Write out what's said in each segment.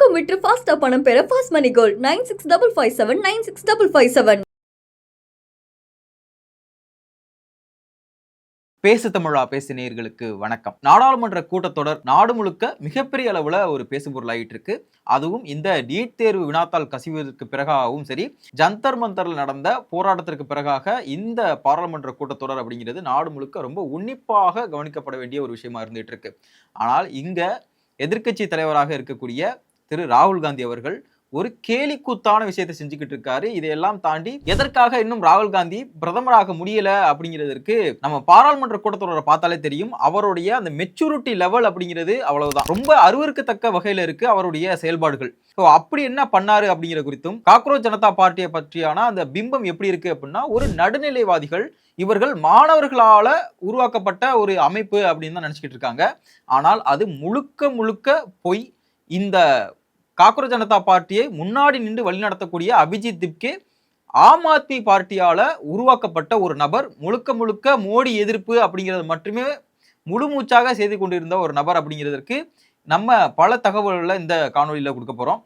தங்கம் விற்று ஃபாஸ்டா பணம் பெற ஃபாஸ்ட் மணி கோல்ட் 9657 பேசு தமிழா பேசு நேயர்களுக்கு வணக்கம். நாடாளுமன்ற கூட்டத்தொடர் நாடு முழுக்க மிகப்பெரிய அளவுல ஒரு பேசு பொருளாயிட்டு இருக்கு. அதுவும் இந்த நீட் தேர்வு வினாத்தாள் கசிவதற்கு பிறகாகவும் சரி, ஜந்தர் மந்தர்ல நடந்த போராட்டத்திற்கு பிறகாக இந்த பாராளுமன்ற கூட்டத்தொடர் அப்படிங்கிறது நாடு முழுக்க ரொம்ப உன்னிப்பாக கவனிக்கப்பட வேண்டிய ஒரு விஷயமா இருந்துட்டு இருக்கு. ஆனால் இங்க எதிர்க்கட்சி தலைவராக இருக்கக்கூடிய திரு ராகுல் காந்தி அவர்கள் ஒரு கேலிக்கூத்தான விஷயத்தை செஞ்சுக்கிட்டு இருக்காரு. இதையெல்லாம் தாண்டி எதற்காக இன்னும் ராகுல் காந்தி பிரதமராக முடியல அப்படிங்கிறதுக்கு நம்ம பாராளுமன்ற கூட்டத்தொடரை பார்த்தாலே தெரியும். அவருடைய அந்த மெச்சூரிட்டி லெவல் அப்படிங்கிறது அவ்வளவுதான், ரொம்ப அருவருக்கத்தக்க வகையில இருக்கு அவருடைய செயல்பாடுகள். அப்படி என்ன பண்ணாரு அப்படிங்கிற குறித்தும், காக்ரோச் ஜனதா பார்ட்டியை பற்றியான அந்த பிம்பம் எப்படி இருக்கு அப்படின்னா, ஒரு நடுநிலைவாதிகள், இவர்கள் மாணவர்களால உருவாக்கப்பட்ட ஒரு அமைப்பு அப்படின்னு தான் நினைச்சுக்கிட்டு இருக்காங்க. ஆனால் அது முழுக்க முழுக்க பொய். இந்த காக்ரோச் ஜனதா பார்ட்டியை முன்னாடி நின்று வழிநடத்தக்கூடிய அபிஜித் திப்கே ஆம் ஆத்மி பார்ட்டியால உருவாக்கப்பட்ட ஒரு நபர், முழுக்க முழுக்க மோடி எதிர்ப்பு அப்படிங்கிறது மட்டுமே முழுமூச்சாக செய்து கொண்டிருந்த ஒரு நபர் அப்படிங்கிறதுக்கு நம்ம பல தகவல்களை இந்த காணொலியில கொடுக்க போறோம்.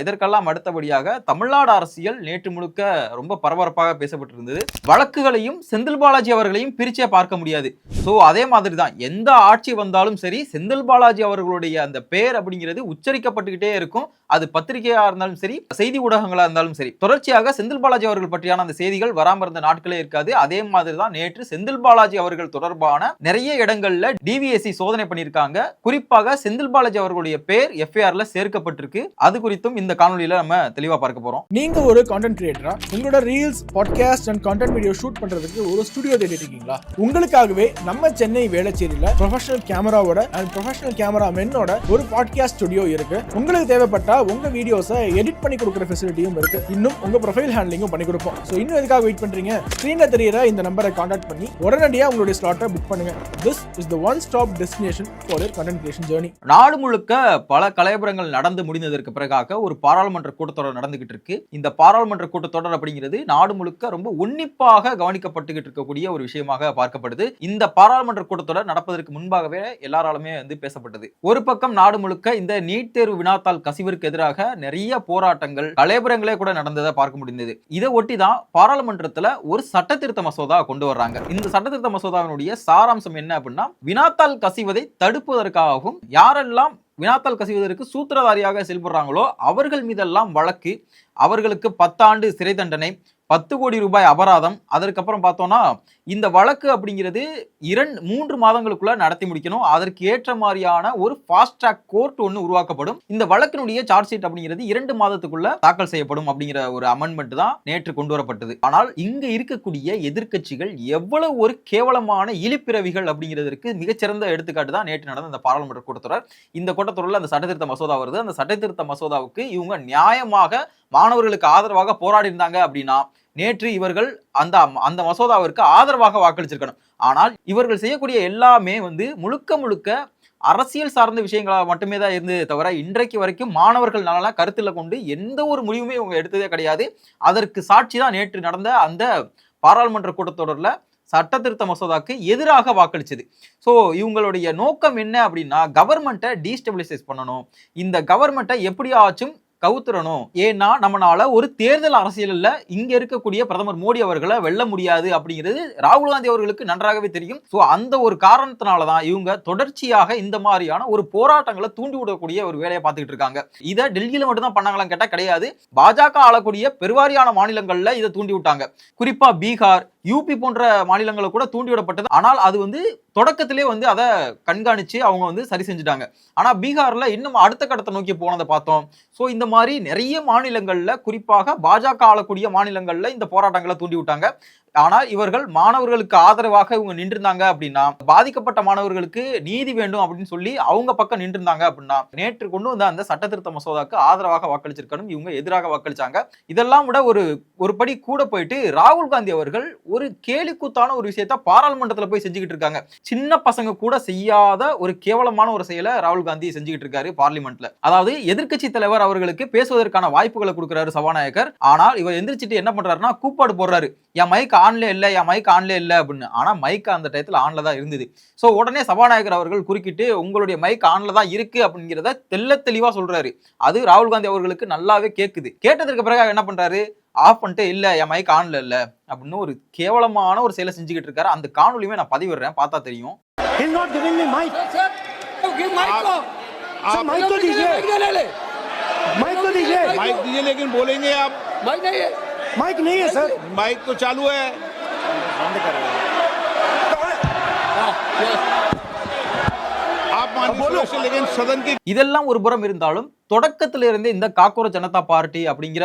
இதற்கெல்லாம் அடுத்தபடியாக தமிழ்நாடு அரசியல் நேற்று முழுக்க ரொம்ப பரபரப்பாக பேசப்பட்டிருந்தது. வழக்குகளையும் செந்தில் பாலாஜி அவர்களையும் பிரிச்சே பார்க்க முடியாது. ஸோ அதே மாதிரி தான் எந்த ஆட்சி வந்தாலும் சரி, செந்தில் பாலாஜி அவர்களுடைய அந்த பெயர் அப்படிங்கிறது உச்சரிக்கப்பட்டுக்கிட்டே இருக்கும். அது பத்திரிகையா இருந்தாலும் சரி, செய்தி ஊடகங்களா இருந்தாலும் சரி, தொடர்ச்சியாக செந்தில் பாலாஜி அவர்கள் பற்றியான அந்த செய்திகள் வராம இருந்த நாட்களே இருக்காது. அதே மாதிரி தான் நேற்று செந்தில் பாலாஜி அவர்கள் தொடர்பான நிறைய இடங்கள்ல டிவிஎஸ்சி சோதனை பண்ணியிருக்காங்க. குறிப்பாக செந்தில் பாலாஜி அவர்களுடைய பெயர் எஃப்ஐஆர்ல சேர்க்கப்பட்டிருக்கு. அது குறித்து இந்த காணொலியில நம்ம தெளிவா பார்க்க போறோம். நீங்க ஒரு கான்டென்ட் கிரியேட்டரா, உங்களோட reels, podcast and content video shoot பண்றதுக்கு ஒரு ஸ்டுடியோ தேடிட்டு இருக்கீங்களா? உங்களுக்காகவே நம்ம சென்னை வேளச்சேரியில ப்ரொஃபஷனல் கேமராவோட அண்ட் ப்ரொஃபஷனல் கேமராமேனோட ஒரு பாட்காஸ்ட் ஸ்டுடியோ இருக்கு. உங்களுக்கு தேவைப்பட்டா உங்க வீடியோஸை எடிட் பண்ணி கொடுக்குற ஃபெசிலிட்டியும் இருக்கு. இன்னும் உங்க ப்ரொஃபைல் ஹேண்ட்லிங்கும் பண்ணி கொடுப்போம். ஸோ இன்னும் எதுக்காக வெயிட் பண்றீங்க? ஸ்கிரீன்ல தெரியுற இந்த நம்பரை கான்டாக்ட் பண்ணி உடனடியாக உங்களுடைய ஸ்லாட்டை புக் பண்ணுங்க. This is the one stop destination for your content creation journey. நாடு முழுக்க பல கலைபரங்கள் நடந்து முடிந்ததற்கு பிறகாக ஒரு பாராளுமன்ற கூட்டத்தொடர் நடந்துகிட்டு இருக்கு. இந்த பாராளுமன்ற கூட்டத்தொடர் அப்படிங்கிறது நாடு முழுக்க ரொம்ப உன்னிப்பாக கவனிக்கப்பட்டுகிட்டு இருக்கக்கூடிய ஒரு விஷயமாக பார்க்கப்படுது. இந்த பாராளுமன்ற கூட்டத்தொடர் நடப்பதற்கு முன்பாகவே எல்லாராலுமே பேசப்பட்டது. ஒரு பக்கம் நாடு முழுக்க இந்த நீட் தேர்வு வினாத்தாள் கசிவிற்கு எதிராக நிறைய போராட்டங்கள், கலைபரங்களே கூட நடந்ததை பார்க்க முடிந்தது. இதை ஒட்டி தான் பாராளுமன்றத்துல ஒரு சட்ட திருத்த மசோதா கொண்டு வர்றாங்க. இந்த சட்ட திருத்த மசோதாவினுடைய சாராம்சம் என்ன அப்படின்னா, வினாத்தாள் கசிவதை தடுப்பதற்காகவும் யாரெல்லாம் வினாத்தாள் கசிவதற்கு சூத்திரதாரியாக செயல்படுறாங்களோ அவர்கள் மீதெல்லாம் வழக்கு, அவர்களுக்கு 10 ஆண்டு சிறை தண்டனை, 10 கோடி ரூபாய் அபராதம். அதற்கப்புறம் பார்த்தோம்னா இந்த வழக்கு அப்படிங்கிறது 3 மாதங்களுக்குள்ள நடத்தி முடிக்கணும். அதற்கு ஏற்ற மாதிரியான ஒரு ஃபாஸ்ட் ட்ராக் கோர்ட் ஒன்று உருவாக்கப்படும். இந்த வழக்கினுடைய சார்ஜ் ஷீட் அப்படிங்கிறது 2 மாதத்துக்குள்ள தாக்கல் செய்யப்படும் அப்படிங்கிற ஒரு அமெண்ட்மெண்ட் தான் நேற்று கொண்டு வரப்பட்டது. ஆனால் இங்க இருக்கக்கூடிய எதிர்க்கட்சிகள் எவ்வளவு ஒரு கேவலமான இழிப்பிறவிகள் அப்படிங்கிறதுக்கு மிகச்சிறந்த எடுத்துக்காட்டு தான் நேற்று நடந்த இந்த பாராளுமன்ற கூட்டத்தொடர். இந்த கூட்டத்தொடரில் அந்த சட்டத்திருத்த மசோதா வருது. அந்த சட்டத்திருத்த மசோதாவுக்கு இவங்க நியாயமாக மாணவர்களுக்கு ஆதரவாக போராடி இருந்தாங்க அப்படின்னா நேற்று இவர்கள் அந்த மசோதாவிற்கு ஆதரவாக வாக்களிச்சிருக்கணும். ஆனால் இவர்கள் செய்யக்கூடிய எல்லாமே முழுக்க முழுக்க அரசியல் சார்ந்த விஷயங்களாக மட்டுமே தான் இருந்ததே தவிர இன்றைக்கு வரைக்கும் மாணவர்கள் நலனை கருத்தில் கொண்டு எந்த ஒரு முடிவுமே இவங்க எடுத்ததே கிடையாது. அதற்கு சாட்சி தான் நேற்று நடந்த அந்த பாராளுமன்ற கூட்டத்தொடரில் சட்ட திருத்த மசோதாக்கு எதிராக வாக்களிச்சது. ஸோ இவங்களுடைய நோக்கம் என்ன அப்படின்னா, கவர்மெண்ட்டை டீஸ்டெபிலைசைஸ் பண்ணணும், இந்த கவர்மெண்ட்டை எப்படியாச்சும் கவுத்துறணும். ஏன்னா நம்மளால ஒரு தேர்தல் அரசியலில் இங்க இருக்கக்கூடிய பிரதமர் மோடி அவர்களை வெல்ல முடியாது அப்படிங்கிறது ராகுல் காந்தி அவர்களுக்கு நன்றாகவே தெரியும். ஸோ அந்த ஒரு காரணத்தினாலதான் இவங்க தொடர்ச்சியாக இந்த மாதிரியான ஒரு போராட்டங்களை தூண்டி விடக்கூடிய ஒரு வேலையை பார்த்துக்கிட்டு இருக்காங்க. இதை டெல்லியில மட்டும்தான் பண்ணாங்களான்னு கேட்டா கிடையாது. பாஜக ஆளக்கூடிய பெருவாரியான மாநிலங்கள்ல இதை தூண்டி விட்டாங்க. குறிப்பா பீகார், யூபி போன்ற மாநிலங்களை கூட தூண்டிவிடப்பட்டது. ஆனால் அது தொடக்கத்திலே அதை கண்காணிச்சு அவங்க சரி செஞ்சுட்டாங்க. ஆனா பீகார்ல இன்னும் அடுத்த கட்டத்தை நோக்கி போனதை பார்த்தோம். ஸோ இந்த மாதிரி நிறைய மாநிலங்கள்ல, குறிப்பாக பாஜக ஆளக்கூடிய மாநிலங்கள்ல இந்த போராட்டங்களை தூண்டி விட்டாங்க. ஆனால் இவர்கள் மாணவர்களுக்கு ஆதரவாக இவங்க நின்றிருந்தாங்க அப்படின்னா, பாதிக்கப்பட்ட மாணவர்களுக்கு நீதி வேண்டும் அப்படின்னு சொல்லி அவங்க பக்கம் நின்றிருந்தாங்க அப்படின்னா, நேற்று கொண்டு வந்த அந்த சட்ட திருத்த மசோதாக்கு ஆதரவாக வாக்களிச்சிருக்கணும். இவங்க எதிராக வாக்களிச்சாங்க. இதெல்லாம் விட ஒரு படி கூட போயிட்டு ராகுல் காந்தி அவர்கள் ஒரு கேலிக்கூத்தான ஒரு விஷயத்த பாராளுமன்றத்தில் போய் செஞ்சுக்கிட்டு இருக்காங்க. சின்ன பசங்க கூட செய்யாத ஒரு கேவலமான ஒரு செயலை ராகுல் காந்தி செஞ்சுக்கிட்டு இருக்காரு பார்லிமெண்ட்ல. அதாவது எதிர்க்கட்சி தலைவர் அவர்களுக்கு பேசுவதற்கான வாய்ப்புகளை கொடுக்கிறாரு சபாநாயகர். ஆனால் இவர் எந்திரிச்சிட்டு என்ன பண்றாருன்னா, கூப்பாடு போடுறாரு, என் மைக் ஆன்ல இல்ல, என் மைக் ஆன்ல இல்ல அப்படின்னு. ஆனா மைக் அந்த டயத்துல ஆன்ல தான் இருந்தது. சோ உடனே சபாநாயகர் அவர்கள் குறுக்கிட்டு உங்களுடைய மைக் ஆன்ல தான் இருக்கு அப்படிங்கிறத தெளிவா சொல்றாரு. அது ராகுல் காந்தி அவர்களுக்கு நல்லாவே கேக்குது. கேட்டதற்கு பிறகு என்ன பண்றாரு, ஆஃப் பண்ணிட்டு இல்ல என் மைக் ஆன்ல இல்ல அப்படின்னு ஒரு கேவலமான ஒரு செயலை செஞ்சுக்கிட்டு இருக்காரு. அந்த காணொலியுமே நான் பதிவிடுறேன், பார்த்தா தெரியும். He's not giving me mic. Sir, give mic को. Sir, mic तो दीजिए. माइक तो दीजिए. माइक दीजिए लेकिन बोलेंगे आप. माइक नहीं है. माइक नहीं है सर. माइक तो चालू है. बंद करो. आप मानिए लेकिन सदन की இதெல்லாம் ஒரு புறம் இருந்தாலும் தொடக்கத்துல இருந்தே இந்த காக்ரோச் ஜனதா பார்ட்டி அப்படிங்கிற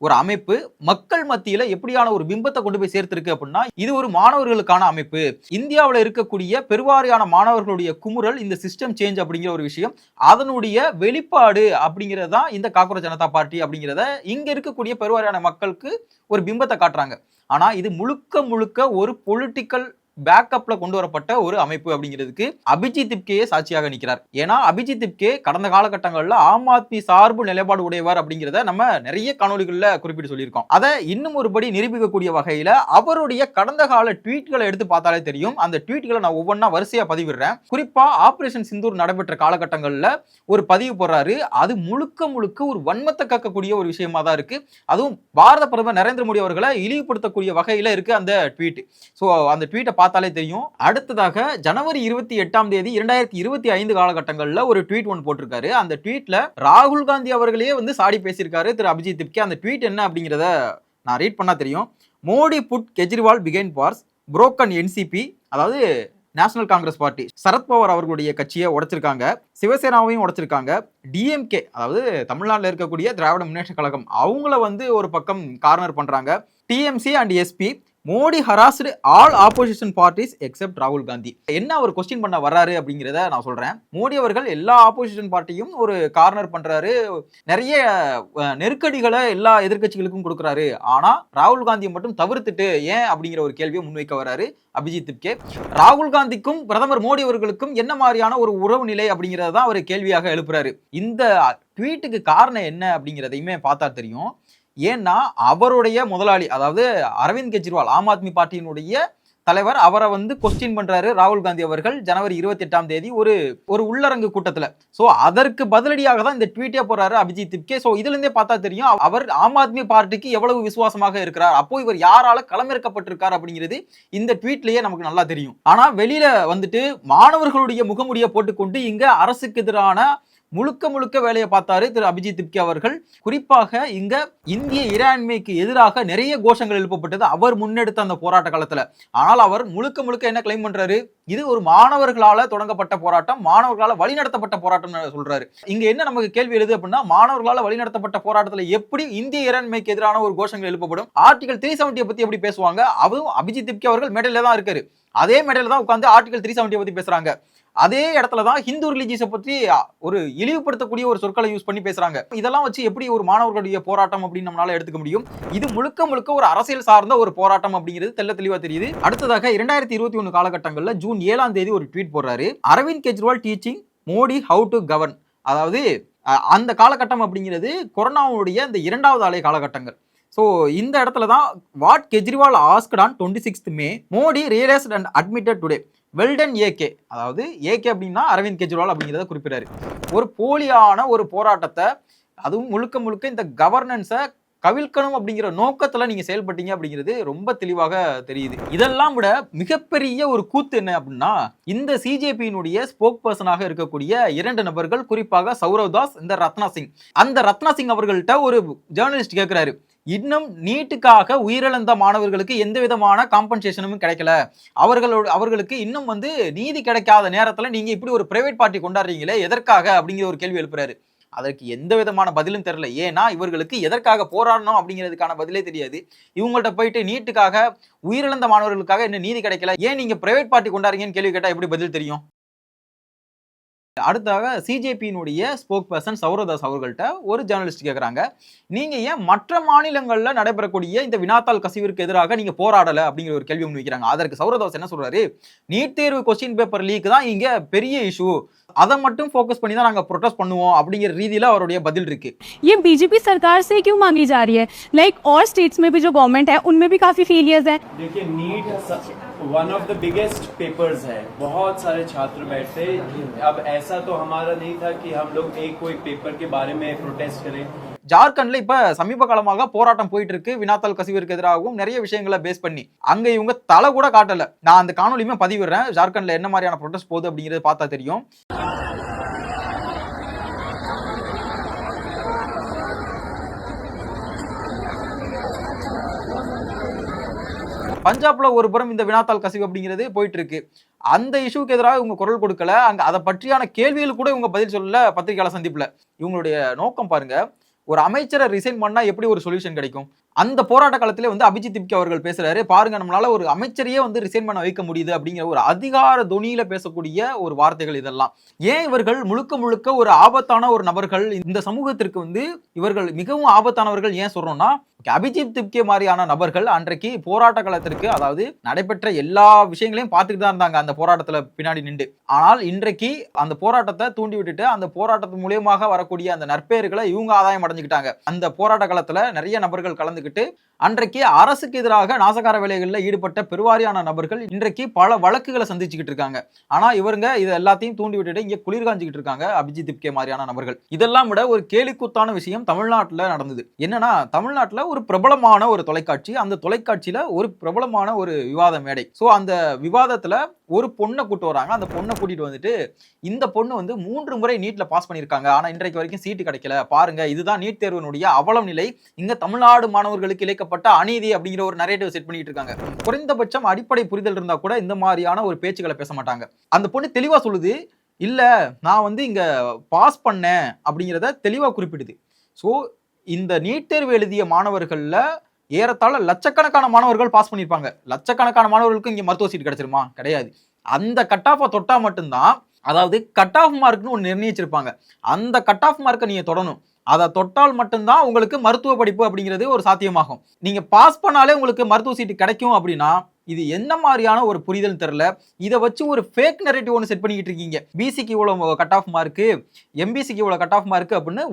ஒரு அமைப்பு மக்கள் மத்தியில எப்படியான ஒரு பிம்பத்தை கொண்டு போய் சேர்த்திருக்கு அப்படின்னா, இது ஒரு மாணவர்களுக்கான அமைப்பு. இந்தியாவில் இருக்கக்கூடிய பெருவாரியான மாணவர்களுடைய குமுறல் இந்த சிஸ்டம் சேஞ்ச் அப்படிங்கிற ஒரு விஷயம், அதனுடைய வெளிப்பாடு அப்படிங்கறதுதான் இந்த காக்ரோச் ஜனதா பார்ட்டி அப்படிங்கிறத இங்க இருக்கக்கூடிய பெருவாரியான மக்களுக்கு ஒரு பிம்பத்தை காட்டுறாங்க. ஆனா இது முழுக்க ஒரு பொலிட்டிக்கல் பேக்கப்ல கொண்டு வரப்பட்ட ஒரு அமைப்பு அப்படிங்கிறதுக்கு அபிஜித் திப்கேயே சாட்சியாக நிற்கிறார். ஏன்னா அபிஜித் திப்கே கடந்த காலகட்டங்களில் ஆம் ஆத்மி சார்பு நிலைப்பாடு உடையவர் அப்படிங்கிறத நம்ம நிறைய காணொலிகள்ல குறிப்பிட்டு சொல்லியிருக்கோம். அதை இன்னும் ஒருபடி நிரூபிக்கக்கூடிய வகையில அவருடைய கடந்த கால ட்வீட்களை எடுத்து பார்த்தாலே தெரியும். அந்த ட்வீட்களை நான் ஒவ்வொன்றா வரிசையா பதிவிடுறேன். குறிப்பா ஆபரேஷன் சிந்தூர் நடைபெற்ற காலகட்டங்களில் ஒரு பதிவு போடுறாரு. அது முழுக்க ஒரு வன்மத்தை கக்கக்கூடிய ஒரு விஷயமா தான் இருக்கு. அதுவும் பாரத பிரதமர் நரேந்திர மோடி அவர்களை இழிவுபடுத்தக்கூடிய வகையில இருக்கு அந்த ட்வீட். ஸோ அந்த ட்வீட்டை பார்த்தாலே தெரியும். அடுத்ததாக ஜனவரி 28 2025 காலகட்டங்களில் ஒரு ட்வீட் ஒன்று போட்டிருக்காரு. அந்த ட்வீட்ல ராகுல் காந்தி அவர்களே சாடி பேசியிருக்காரு திரு அபிஜித் திப்கே. அந்த ட்வீட் என்ன அப்படிங்கிறத நான் ரீட் பண்ணா தெரியும். மோடி புட் கெஜ்ரிவால் பிகைன் பார்ஸ் புரோக்கன் என்சிபி, அதாவது நேஷனல் காங்கிரஸ் பார்ட்டி, சரத்பவார் அவர்களுடைய கட்சியை உடைச்சிருக்காங்க, சிவசேனாவையும் உடைச்சிருக்காங்க, டிஎம்கே அதாவது தமிழ்நாட்டில் இருக்கக்கூடிய திராவிட முன்னேற்ற கழகம் அவங்கள ஒரு பக்கம் கார்னர் பண்றாங்க, TMC and SP. Modi harassed all opposition parties except ராகுல் காந்தி. என்ன அவர் கொஸ்டின் பண்ண வர்றாரு அப்படிங்கிறத நான் சொல்றேன். மோடி அவர்கள் எல்லா ஆப்போசிஷன் பார்ட்டியும் ஒரு கார்னர் பண்றாரு, நிறைய நெருக்கடிகளை எல்லா எதிர்கட்சிகளுக்கும் கொடுக்குறாரு. ஆனா ராகுல் காந்தியை மட்டும் தவிர்த்துட்டு ஏன் அப்படிங்கிற ஒரு கேள்வியை முன்வைக்க வர்றாரு அபிஜித் திப்கே. ராகுல் காந்திக்கும் பிரதமர் மோடி அவர்களுக்கும் என்ன மாதிரியான ஒரு உறவு நிலை அப்படிங்கிறத தான் அவர் கேள்வியாக எழுப்புறாரு. இந்த ட்வீட்டுக்கு காரணம் என்ன அப்படிங்கிறதையுமே பார்த்தா தெரியும். ஏன்னா அவருடைய முதலாளி அதாவது அரவிந்த் கெஜ்ரிவால் ஆம் ஆத்மி பார்ட்டியினுடைய தலைவர், அவரை கொஸ்டின் பண்றாரு ராகுல் காந்தி அவர்கள் ஜனவரி 28 ஒரு உள்ளரங்கு கூட்டத்துல. சோ அதற்கு பதிலடியாக தான் இந்த ட்வீட்டே போறாரு அபிஜித் திப்கே. சோ இதுல இருந்தே பார்த்தா தெரியும் அவர் ஆம் ஆத்மி பார்ட்டிக்கு எவ்வளவு விசுவாசமாக இருக்கிறார். அப்போ இவர் யாரால களமிறக்கப்பட்டிருக்கார் அப்படிங்கிறது இந்த ட்வீட்லயே நமக்கு நல்லா தெரியும். ஆனா வெளியில மாணவர்களுடைய முகமுடியை போட்டுக்கொண்டு இங்க அரசுக்கு எதிரான முழுக்க வேலையை பார்த்தாரு திரு அபிஜித் திப்கே அவர்கள். குறிப்பாக இங்க இந்திய இறையாண்மைக்கு எதிராக நிறைய கோஷங்கள் எழுப்பப்பட்டது அவர் முன்னெடுத்த அந்த போராட்ட காலத்துல. ஆனால் அவர் முழுக்க என்ன கிளைம் பண்றாரு, இது ஒரு மாணவர்களால தொடங்கப்பட்ட போராட்டம், மாணவர்களால வழிநடத்தப்பட்ட போராட்டம் சொல்றாரு. இங்க என்ன நமக்கு கேள்வி எழுது அப்படின்னா, மாணவர்களால வழிநடத்தப்பட்ட போராட்டத்துல எப்படி இந்திய இறையாண்மைக்கு எதிரான ஒரு கோஷங்கள் எழுப்பப்படும்? ஆர்டிகல் 370 பத்தி எப்படி பேசுவாங்க? அதுவும் அபிஜித் திப்கே அவர்கள் மேடையில தான் இருக்காரு. அதே மேடையில தான் உட்கார்ந்து ஆர்டிகல் 370 பத்தி பேசுறாங்க. அதே இடத்துல தான் ஹிந்து ரிலிஜியஸை பற்றி ஒரு இழிவுபடுத்தக்கூடிய ஒரு சொற்களை யூஸ் பண்ணி பேசுறாங்க. இதெல்லாம் வச்சு எப்படி ஒரு மாணவர்களுடைய போராட்டம் அப்படின்னு நம்மளால எடுத்துக்க முடியும்? இது முழுக்க ஒரு அரசியல் சார்ந்த ஒரு போராட்டம் அப்படிங்கிறது தெளிவா தெரியுது. அடுத்ததாக 2021 காலகட்டங்களில் ஜூன் 7 ஒரு ட்வீட் போடுறாரு. Arvind Kejriwal teaching Modi how to govern. அதாவது அந்த காலகட்டம் அப்படிங்கிறது கொரோனாவுடைய இந்த 2வது அலை காலகட்டங்கள். ஸோ இந்த இடத்துல தான் what Kejriwal asked on 26 May Modi realised and admitted today well done AK. அதாவது ஏகே அப்படின்னா அரவிந்த் கெஜ்ரிவால் அப்படிங்கிறத குறிப்பிடாரு. ஒரு போலியான ஒரு போராட்டத்தை, அதுவும் முழுக்க இந்த கவர்னன்ஸை கவிழ்க்கணும் அப்படிங்கிற நோக்கத்துல நீங்க செயல்பட்டீங்க அப்படிங்கிறது ரொம்ப தெளிவாக தெரியுது. இதெல்லாம் விட மிகப்பெரிய ஒரு கூத்து என்ன அப்படின்னா, இந்த சிஜேபியினுடைய ஸ்போக் பர்சனாக இருக்கக்கூடிய 2 நபர்கள், குறிப்பாக சௌரவ் தாஸ், இந்த ரத்னா சிங். அந்த ரத்னா சிங் அவர்கள்ட்ட ஒரு ஜேர்னலிஸ்ட் கேட்கிறாரு, இன்னும் நீட்டுக்காக உயிரிழந்த மாணவர்களுக்கு எந்த விதமான காம்பன்சேஷனும் கிடைக்கல, அவர்களுக்கு இன்னும் நீதி கிடைக்காத நேரத்துல நீங்க இப்படி ஒரு பிரைவேட் பார்ட்டி கொண்டாடுறீங்களே எதற்காக அப்படிங்கிற ஒரு கேள்வி எழுப்புறாரு. அதற்கு எந்த விதமான பதிலும் தெரியல. ஏன்னா இவர்களுக்கு எதற்காக போராடணும் அப்படிங்கிறதுக்கான பதிலே தெரியாது. இவங்கள்ட்ட போயிட்டு நீட்டுக்காக உயிரிழந்த மாணவர்களுக்காக என்ன நீதி கிடைக்கல, ஏன் நீங்க பிரைவேட் பார்ட்டி கொண்டாடுறீங்கன்னு கேள்வி கேட்டா எப்படி பதில் தெரியும்? அடுத்தாக சிஜேபியினுடைய ஸ்போக் பர்சன் சௌரதாஸ் அவர்கள்ட்ட ஒரு ஜேர்னலிஸ்ட் கேட்குறாங்க, நீங்க ஏன் மற்ற மாநிலங்கள்ல நடைபெறக்கூடிய இந்த வினாத்தாள் கசிவிற்கு எதிராக நீங்க போராடல அப்படிங்கிற ஒரு கேள்வி முன்வைக்கிறாங்க. அதற்கு சௌரதாஸ் என்ன சொல்றாரு, நீட் தேர்வு கொஸ்டின் பேப்பர் லீக் தான் இங்க பெரிய இஷ்யூ, அதை மட்டும் ஃபோக்கஸ் பண்ணி தான் நாங்க ப்ரொடெஸ்ட் பண்ணுவோம் அப்படிங்கிற ரீதியில அவருடைய பதில் இருக்கு. ये बीजेपी सरकार से क्यों मांगी जा रही है? लाइक और स्टेट्स में भी जो गवर्नमेंट है उनमें भी काफी फेलियर्स है. देखिए NEET one of the biggest papers है, बहुत सारे छात्र बैठते. अब ऐसा तो हमारा नहीं था कि हम लोग एक कोई पेपर के बारे में प्रोटेस्ट करें. ஜார்க்கண்ட்ல இப்ப சமீப காலமாக போராட்டம் போயிட்டு இருக்கு வினாத்தாள் கசிவிற்கு எதிராகவும் நிறைய விஷயங்களை பேஸ் பண்ணி. அங்க இவங்க தலை கூட காட்டல. நான் அந்த காணொலியுமே பதிவிடுறேன், ஜார்க்கண்ட்ல என்ன மாதிரியான ப்ரொடெஸ்ட் போகுது அப்படிங்கறத பார்த்தா தெரியும். பஞ்சாப்ல ஒரு புறம் இந்த வினாத்தாள் கசிவு அப்படிங்கிறது போயிட்டு இருக்கு. அந்த இஷ்யூக்கு எதிராக இவங்க குரல் கொடுக்கல, அங்க அதை பற்றியான கேள்விகள் கூட இவங்க பதில் சொல்லல பத்திரிகையாளர் சந்திப்புல. இவங்களுடைய நோக்கம் பாருங்க, ஒரு அமைச்சரை ரிசைன் பண்ணா எப்படி ஒரு சொல்யூஷன் கிடைக்கும்? அந்த போராட்ட காலத்திலே வந்து அபிஜித் திப்கே அவர்கள் பேசுறாரு, பாருங்க நம்மளால ஒரு அமைச்சரையே வந்து ரிசைன் பண்ண வைக்க முடியுது அப்படிங்கிற ஒரு அதிகார தொனியில பேசக்கூடிய ஒரு வார்த்தைகள் இதெல்லாம். ஏன் இவர்கள் முழுக்க முழுக்க ஒரு ஆபத்தான ஒரு நபர்கள், இந்த சமூகத்திற்கு வந்து இவர்கள் மிகவும் ஆபத்தானவர்கள் ஏன் சொல்றோம்னா, அபிஜித் திப்கே மாதிரியான நபர்கள் அன்றைக்கு போராட்ட காலத்திற்கு, அதாவது நடைபெற்ற எல்லா விஷயங்களையும் பார்த்துட்டு தான் இருந்தாங்க அந்த போராட்டத்துல பின்னாடி நின்று. ஆனால் இன்றைக்கு அந்த போராட்டத்தை தூண்டி விட்டுட்டு அந்த போராட்டத்தின் மூலியமாக வரக்கூடிய அந்த நற்பெயர்களை இவங்க ஆதாயம் அடைஞ்சுக்கிட்டாங்க. அந்த போராட்ட காலத்துல நிறைய நபர்கள் கலந்துக்கிட்டு அன்றைக்கு அரசுக்கு எதிராக நாசகார வேலைகளில் ஈடுபட்ட பெருவாரியான நபர்கள் இன்றைக்கு பல வழக்குகளை சந்திச்சுக்கிட்டு இருக்காங்க. ஆனா இவங்க இதை எல்லாத்தையும் தூண்டி விட்டுட்டு இங்க குளிர்காஞ்சிக்கிட்டு இருக்காங்க அபிஜித் திப்கே மாதிரியான நபர்கள். இதெல்லாம் விட ஒரு கேலிக்கூத்தான விஷயம் தமிழ்நாட்டுல நடந்தது. என்னன்னா, தமிழ்நாட்டுல ஒரு பிரபலமான ஒரு தொலைக்காட்சி, அந்த தொலைக்காட்சியில ஒரு பிரபலமான ஒரு விவாத மேடை. சோ அந்த விவாதத்துல ஒரு பொண்ணை கூட்டு வராங்க. அந்த பொண்ணை கூட்டிட்டு வந்துட்டு, இந்த பொண்ணு வந்து 3 முறை நீட்ல பாஸ் பண்ணிருக்காங்க, ஆனா இன்றைக்கு வரைக்கும் சீட்டு கிடைக்கல, பாருங்க இதுதான் நீட் தேர்வினுடைய அவலம் நிலை, இங்க தமிழ்நாடு மாணவர்களுக்கு இழைக்கப்பட்ட அநீதி அப்படிங்கிற ஒரு நரேட்டிவ் செட் பண்ணிட்டு இருக்காங்க. குறைந்தபட்சம் அடிப்படை புரிதல் இருந்தா கூட இந்த மாதிரியான ஒரு பேச்சுக்களை பேச மாட்டாங்க. அந்த பொண்ணு தெளிவா சொல்லுது, இல்ல நான் வந்து இங்க பாஸ் பண்ணேன் அப்படிங்கிறத தெளிவா குறிப்பிடுது. சோ இந்த நீட் தேர்வு எழுதிய மாணவர்கள்ல ஏறத்தாழ லட்சக்கணக்கான மாணவர்கள் பாஸ் பண்ணிருப்பாங்க. லட்சக்கணக்கான மாணவர்களுக்கு இங்க மருத்துவ சீட் கிடைச்சிருமா? கிடையாது. அந்த கட் ஆஃபை தொட்டா மட்டும்தான், அதாவது கட் ஆஃப் மார்க்னு ஒன்று நிர்ணயிச்சிருப்பாங்க, அந்த கட் ஆஃப் மார்க்கை நீங்க தொடணும். அதை தொட்டால் மட்டும்தான் உங்களுக்கு மருத்துவ படிப்பு அப்படிங்கிறது ஒரு சாத்தியமாகும். நீங்க பாஸ் பண்ணாலே உங்களுக்கு மருத்துவ சீட்டு கிடைக்கும் அப்படின்னா இது என்ன மாதிரியான ஒரு புரிதல் தெரியல. இதை வச்சு ஒரு ஃபேக் நரேட்டிவ் ஒன்று செட் பண்ணிக்கிட்டு இருக்கீங்க. பிசிக்கு இவ்வளோ கட் ஆஃப் மார்க்கு, எம்பிசிக்கு இவ்வளோ கட் ஆஃப் மார்க்கு அப்படின்னு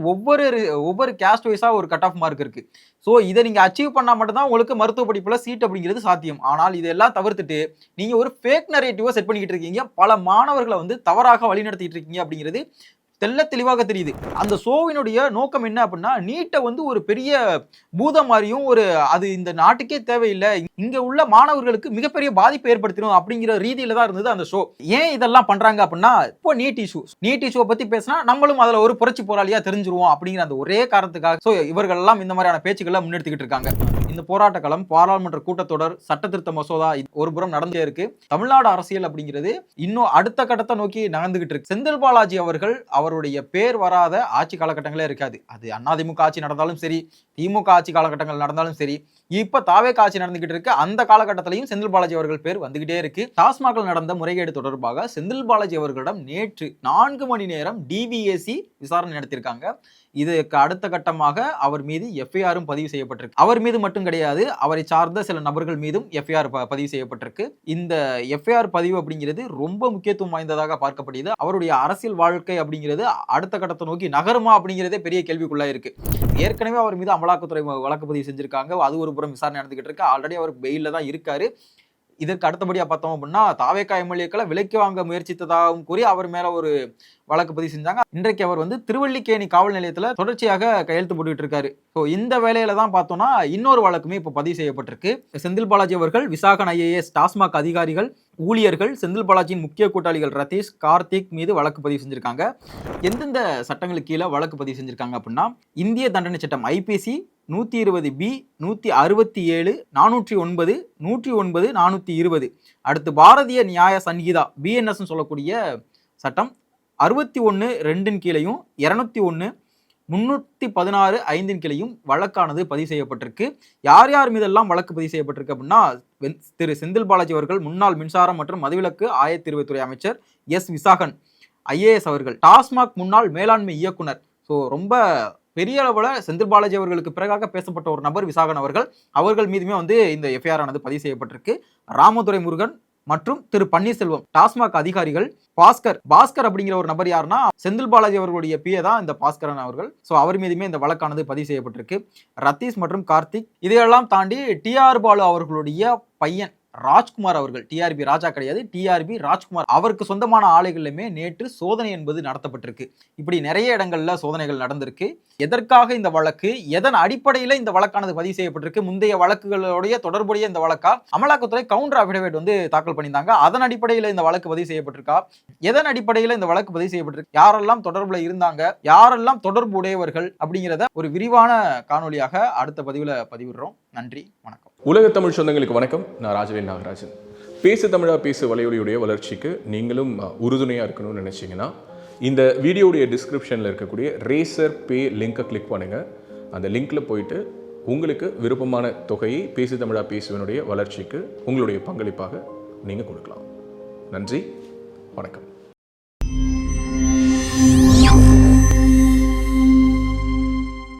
ஒவ்வொரு கேஸ்ட் வைஸா ஒரு கட் ஆஃப் மார்க் இருக்கு. ஸோ இதை நீங்க அச்சீவ் பண்ணா மட்டும்தான் உங்களுக்கு மருத்துவ படிப்புல சீட் அப்படிங்கிறது சாத்தியம். ஆனால் இதெல்லாம் தவிர்த்துட்டு நீங்க ஒரு ஃபேக் நரேட்டிவா செட் பண்ணிக்கிட்டு இருக்கீங்க. பல மாணவர்களை வந்து தவறாக வழிநடத்திட்டு இருக்கீங்க அப்படிங்கிறது தெல்ல தெளிவாக தெரியுது. அந்த ஷோவினுடைய நோக்கம் என்ன அப்படின்னா, நீட்டை வந்து ஒரு பெரிய பூதம் மாதிரியும், ஒரு அது இந்த நாட்டுக்கே தேவையில்லை, இங்க உள்ள மாணவர்களுக்கு மிகப்பெரிய பாதிப்பை ஏற்படுத்தணும் அப்படிங்கிற ரீதியில தான் இருந்தது அந்த ஷோ. ஏன் இதெல்லாம் பண்றாங்க அப்படின்னா, இப்போ நீட் இஷ்யூ பத்தி பேசினா நம்மளும் அதுல ஒரு புரட்சி போராளியா தெரிஞ்சிருவோம் அப்படிங்கிற அந்த ஒரே காரணத்துக்காக ஸோ இவர்கள் எல்லாம் இந்த மாதிரியான பேச்சுக்களை முன்னெடுத்துக்கிட்டு இருக்காங்க. இந்த போராட்ட களம், பாராளுமன்ற கூட்டத்தொடர், சட்ட திருத்த மசோதா ஒரு புறம் நடந்தே இருக்கு. தமிழ்நாடு அரசியல் அப்படிங்கிறது இன்னும் அடுத்த கட்டத்தை நோக்கி நகர்ந்துகிட்டு இருக்கு. செந்தில் பாலாஜி அவர்கள் அவருடைய பேர் வராத ஆட்சி காலகட்டங்களே இருக்காது. அது அதிமுக ஆட்சி நடந்தாலும் சரி, திமுக ஆட்சி காலகட்டங்கள் நடந்தாலும் சரி, இப்ப தாவேக ஆட்சி நடந்துகிட்டு இருக்கு, அந்த காலகட்டத்திலையும் செந்தில் பாலாஜி அவர்கள் பேர் வந்துகிட்டே இருக்கு. டாஸ்மாகில் நடந்த முறைகேடு தொடர்பாக செந்தில் பாலாஜி அவர்களிடம் நேற்று 4 மணி நேரம் டிவிஎஸ்சி விசாரணை நடத்தியிருக்காங்க. இதுக்கு அடுத்த கட்டமாக அவர் மீது எஃப்ஐஆரும் பதிவு செய்யப்பட்டிருக்கு. அவர் மீது மட்டும் கிடையாது, அவரை சார்ந்த சில நபர்கள் மீதும் எஃப்ஐஆர் பதிவு செய்யப்பட்டிருக்கு. இந்த எஃப்ஐஆர் பதிவு அப்படிங்கிறது ரொம்ப முக்கியத்துவம் வாய்ந்ததாக பார்க்கப்படுது. அவருடைய அரசியல் வாழ்க்கை அப்படிங்கிறது அடுத்த கட்டத்தை நோக்கி நகருமா அப்படிங்கிறதே பெரிய கேள்விக்குள்ளா இருக்கு. ஏற்கனவே அவர் மீது அமலாக்கத்துறை வழக்கு பதிவு செஞ்சிருக்காங்க. அது ஒரு புறம் விசாரணை நடந்துகிட்டு இருக்கு. ஆல்ரெடி அவர் பெயில தான் இருக்காரு. இதற்கு அடுத்தபடியா பார்த்தோம் அப்படின்னா, தாவேகா எம்எல்ஏக்களை விலைக்கு வாங்க முயற்சித்ததாகவும் கூறி அவர் மேல ஒரு வழக்கு பதிவு செஞ்சாங்க. இன்றைக்கு அவர் வந்து திருவல்லிக்கேணி காவல் நிலையத்துல தொடர்ச்சியாக கையெழுத்து போட்டுக்கிட்டு இருக்காரு. ஸோ இந்த வேலையில தான் பார்த்தோம்னா இன்னொரு வழக்குமே இப்போ பதிவு செய்யப்பட்டிருக்கு. செந்தில் பாலாஜி அவர்கள், விசாகன் IAS, டாஸ்மாக் அதிகாரிகள், ஊழியர்கள், செந்தில் பாலாஜியின் முக்கிய கூட்டாளிகள் ரதீஷ், கார்த்திக் மீது வழக்கு பதிவு செஞ்சிருக்காங்க. எந்தெந்த சட்டங்களுக்கு கீழே வழக்கு பதிவு செஞ்சிருக்காங்க அப்படின்னா, இந்திய தண்டனை சட்டம் IPC 120B, 167, 409, 109, 420, அடுத்து பாரதிய நியாய சங்கீதா BNS சொல்லக்கூடிய சட்டம் 61(2) கீழையும் 201, 316 5 கீழையும் வழக்கானது பதிவு செய்யப்பட்டிருக்கு. யார் யார் மீதெல்லாம் வழக்கு பதிவு செய்யப்பட்டிருக்கு அப்படின்னா, திரு செந்தில் பாலாஜி அவர்கள் முன்னாள் மின்சாரம் மற்றும் மதுவிலக்கு ஆயத்தீர்வுத்துறை அமைச்சர் S. விசாகன், ஐஏஎஸ் அவர்கள், டாஸ்மாக் முன்னாள் மேலாண்மை இயக்குனர். ஸோ ரொம்ப பெரிய அளவில் செந்தில் பாலாஜி அவர்களுக்கு பிறகாக பேசப்பட்ட ஒரு நபர் விசாகன் அவர்கள் மீதுமே வந்து இந்த எஃப்ஐஆர் ஆனது பதிவு செய்யப்பட்டிருக்கு. ராமதுரை முருகன் மற்றும் திரு பன்னீர்செல்வம், டாஸ்மாக் அதிகாரிகள், பாஸ்கர் அப்படிங்கிற ஒரு நபர் யாருன்னா செந்தில் பாலாஜி அவர்களுடைய பிஏ தான் இந்த பாஸ்கரன் அவர்கள். ஸோ அவர் மீதுமே இந்த வழக்கானது பதிவு செய்யப்பட்டிருக்கு. ரத்தீஷ் மற்றும் கார்த்திக், இதையெல்லாம் தாண்டி டிஆர் பாலு அவர்களுடைய பையன் ராஜ்குமார் அவர்கள், டிஆர்பி ராஜா கிடையாது, டிஆர்பி ராஜ்குமார், அவருக்கு சொந்தமான ஆலைகளிலுமே நேற்று சோதனை என்பது நடத்தப்பட்டிருக்கு. இப்படி நிறைய இடங்கள்ல சோதனைகள் நடந்திருக்கு. எதற்காக இந்த வழக்கு, எதன் அடிப்படையில் இந்த வழக்கானது பதிவு செய்யப்பட்டிருக்கு, முந்தைய வழக்குகளுடைய தொடர்புடைய இந்த வழக்கா, அமலாக்கத்துறை கவுண்டர் அபிடவிட் வந்து தாக்கல் பண்ணியிருந்தாங்க, அதன் அடிப்படையில் இந்த வழக்கு பதிவு செய்யப்பட்டிருக்கா, எதன் அடிப்படையில் இந்த வழக்கு பதிவு செய்யப்பட்டிருக்கு, யாரெல்லாம் தொடர்புல இருந்தாங்க, யாரெல்லாம் தொடர்பு உடையவர்கள் அப்படிங்கிறத ஒரு விரிவான காணொலியாக அடுத்த பதிவுல பதிவிடுறோம். நன்றி, வணக்கம். உலக தமிழ் சொந்தங்களுக்கு வணக்கம். நான் ராஜவேல் நாகராஜன். பேசு தமிழா பேசு வலையொலியுடைய வளர்ச்சிக்கு நீங்களும் உறுதுணையாக இருக்கணும்னு நினச்சிங்கன்னா இந்த வீடியோடைய டிஸ்கிரிப்ஷனில் இருக்கக்கூடிய ரேசர் பே லிங்கை கிளிக் பண்ணுங்கள். அந்த லிங்க்கில் போயிட்டு உங்களுக்கு விருப்பமான தொகையை பேசு தமிழா பேசுவனுடைய வளர்ச்சிக்கு உங்களுடைய பங்களிப்பாக நீங்கள் கொடுக்கலாம். நன்றி, வணக்கம்.